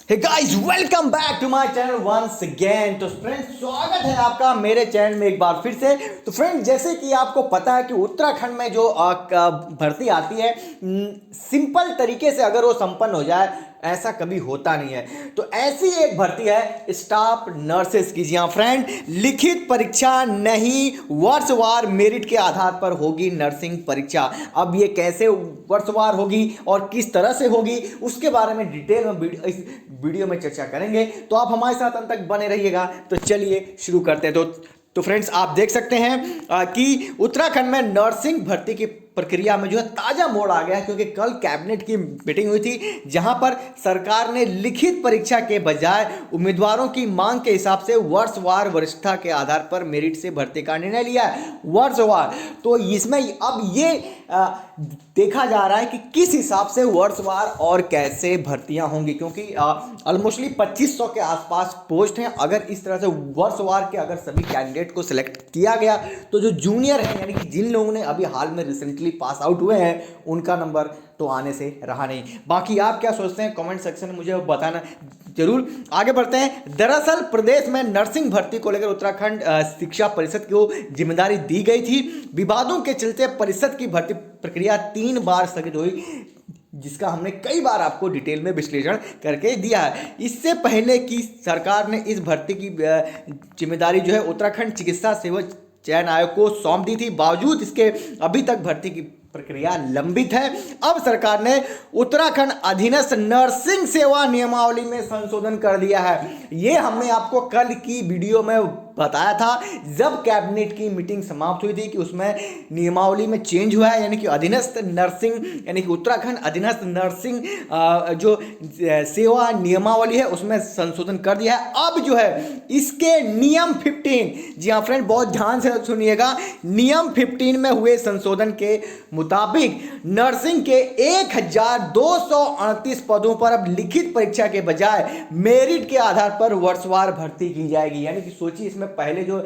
Hey guys, welcome back to my channel once again. तो friends, स्वागत है आपका मेरे चैनल में एक बार फिर से। तो फ्रेंड्स, जैसे कि आपको पता है कि उत्तराखंड में जो भर्ती आती है, सिंपल तरीके से अगर वो संपन्न हो जाए, ऐसा कभी होता नहीं है। तो ऐसी एक भर्ती है स्टाफ नर्सेस की। जी हाँ फ्रेंड, लिखित परीक्षा नहीं, वर्षवार मेरिट के आधार पर होगी नर्सिंग परीक्षा। अब ये कैसे वर्षवार होगी और किस तरह से होगी, उसके बारे में डिटेल में इस वीडियो में चर्चा करेंगे। तो आप हमारे साथ अंत तक बने रहिएगा। तो चलिए शुरू करते हैं। तो फ्रेंड्स, आप देख सकते हैं कि उत्तराखंड में नर्सिंग भर्ती की प्रक्रिया में जो है ताजा मोड़ आ गया है, क्योंकि कल कैबिनेट की मीटिंग हुई थी, जहां पर सरकार ने लिखित परीक्षा के बजाय उम्मीदवारों की मांग के हिसाब से वर्षवार वरिष्ठता के आधार पर मेरिट से भर्ती का निर्णय लिया है। वर्षवार, तो इसमें अब ये देखा जा रहा है कि किस हिसाब से वर्षवार और कैसे भर्तियां होंगी, क्योंकि ऑलमोस्टली 2500 के आसपास पोस्ट हैं। अगर इस तरह से वर्षवार के अगर सभी कैंडिडेट को सिलेक्ट किया गया, तो जो जूनियर हैं, यानी कि जिन लोगों ने अभी हाल में रिसेंटली पास आउट हुए हैं, उनका नंबर तो आने से रहा नहीं। बाकी आप क्या सोचते हैं, कमेंट सेक्शन में मुझे बताना जरूर। आगे बढ़ते हैं। दरअसल प्रदेश में नर्सिंग भर्ती को लेकर उत्तराखंड शिक्षा परिषद को जिम्मेदारी दी गई थी। विवादों के चलते परिषद की भर्ती प्रक्रिया 3 बार स्थगित हुई, जिसका हमने कई बार आपको डिटेल में विश्लेषण करके दिया है। इससे पहले कि सरकार ने इस भर्ती की जिम्मेदारी जो है उत्तराखंड चिकित्सा सेवा चयन आयोग को सौंप दी थी। बावजूद इसके अभी तक भर्ती की प्रक्रिया लंबित है। अब सरकार ने उत्तराखंड अधीनस्थ नर्सिंग सेवा नियमावली में संशोधन कर दिया है। ये हमने आपको कल की वीडियो में बताया था, जब कैबिनेट की मीटिंग समाप्त हुई थी, कि उसमें नियमावली में चेंज हुआ है, यानी कि अधीनस्थ नर्सिंग, यानी कि उत्तराखंड अधीनस्थ नर्सिंग जो सेवा नियमावली है, उसमें संशोधन कर दिया है। अब जो है इसके नियम 15, जी हाँ फ्रेंड, बहुत ध्यान से सुनिएगा, नियम 15 में हुए संशोधन के मुताबिक नर्सिंग के 1238 पदों पर अब लिखित परीक्षा के बजाय मेरिट के आधार पर वर्षवार भर्ती की जाएगी। यानी कि सोचिए, इसमें पहले जो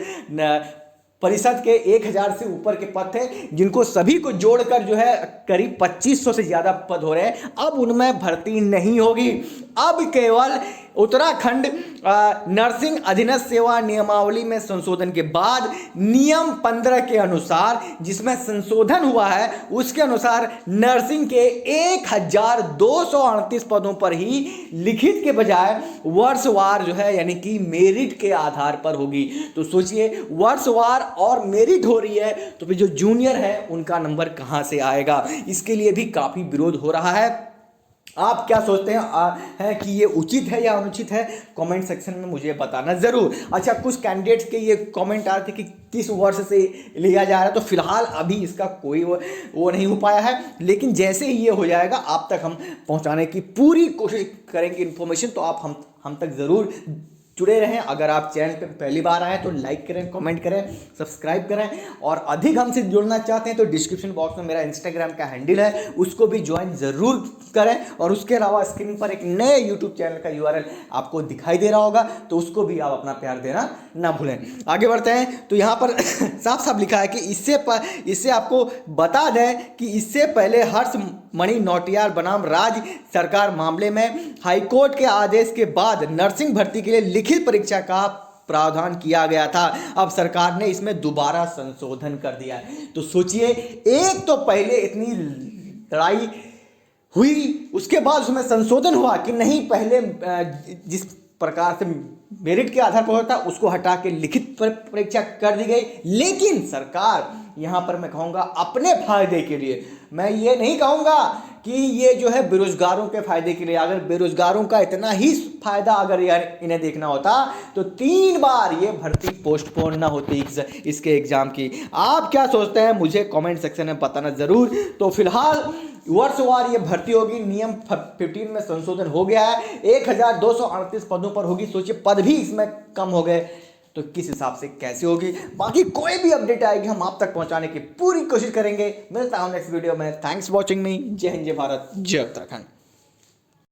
परिषद के 1000 से ऊपर के पद थे, जिनको सभी को जोड़कर जो है करीब 2500 से ज्यादा पद हो रहे हैं, अब उनमें भर्ती नहीं होगी। अब केवल उत्तराखंड नर्सिंग अधीनस्थ सेवा नियमावली में संशोधन के बाद नियम 15 के अनुसार, जिसमें संशोधन हुआ है, उसके अनुसार नर्सिंग के 1238 पदों पर ही लिखित के बजाय वर्षवार जो है, यानी कि मेरिट के आधार पर होगी। तो सोचिए, वर्षवार और मेरिट हो रही है, तो फिर जो जूनियर है उनका नंबर कहां से आएगा? इसके लिए भी काफी विरोध हो रहा है। आप क्या सोचते हैं कि ये उचित है या अनुचित है? कमेंट सेक्शन में मुझे बताना जरूर। अच्छा, कुछ कैंडिडेट्स के ये कमेंट आ रहे थे कि किस वर्ष से लिया जा रहा है, तो फिलहाल अभी इसका कोई वो नहीं हो पाया है, लेकिन जैसे ही ये हो जाएगा आप तक हम पहुंचाने की पूरी कोशिश करेंगे इन्फॉर्मेशन। तो आप हम तक जरूर जुड़े रहें। अगर आप चैनल पर पहली बार आए तो लाइक करें, कमेंट करें, सब्सक्राइब करें, और अधिक हमसे जुड़ना चाहते हैं तो डिस्क्रिप्शन बॉक्स में मेरा इंस्टाग्राम का हैंडल है, उसको भी ज्वाइन जरूर करें। और उसके अलावा स्क्रीन पर एक नए यूट्यूब चैनल का URL आपको दिखाई दे रहा होगा, तो उसको भी आप अपना प्यार देना ना भूलें। आगे बढ़ते हैं। तो यहाँ पर साफ साफ लिखा है कि इससे आपको बता दें कि इससे पहले हर्ष मणि नौटियाल बनाम राज्य सरकार मामले में हाईकोर्ट के आदेश के बाद नर्सिंग भर्ती के लिए लिखित परीक्षा का प्रावधान किया गया था। अब सरकार ने इसमें दोबारा संशोधन कर दिया है। तो सोचिए, एक तो पहले इतनी लड़ाई हुई, उसके बाद उसमें संशोधन हुआ कि नहीं, पहले जिस प्रकार से मेरिट के आधार पर होता उसको हटा के लिखित परीक्षा कर दी गई। लेकिन सरकार यहां पर, मैं कहूंगा अपने फायदे के लिए, मैं ये नहीं कहूंगा कि ये जो है बेरोजगारों के फायदे के लिए। अगर बेरोजगारों का इतना ही फायदा अगर इन्हें देखना होता, तो 3 बार ये भर्ती पोस्टपोन ना होती इसके एग्जाम की। आप क्या सोचते हैं, मुझे कमेंट सेक्शन में बताना जरूर। तो फिलहाल वर्षवार ये भर्ती होगी, नियम 15 में संशोधन हो गया है, 1238 पदों पर होगी। सोचिए, पद भी इसमें कम हो गए, तो किस हिसाब से कैसे होगी? बाकी कोई भी अपडेट आएगी हम आप तक पहुंचाने की पूरी कोशिश करेंगे। मिलता हूं नेक्स्ट वीडियो में। थैंक्स फॉर वॉचिंग मी। जय हिंद, जय भारत, जय उत्तराखंड।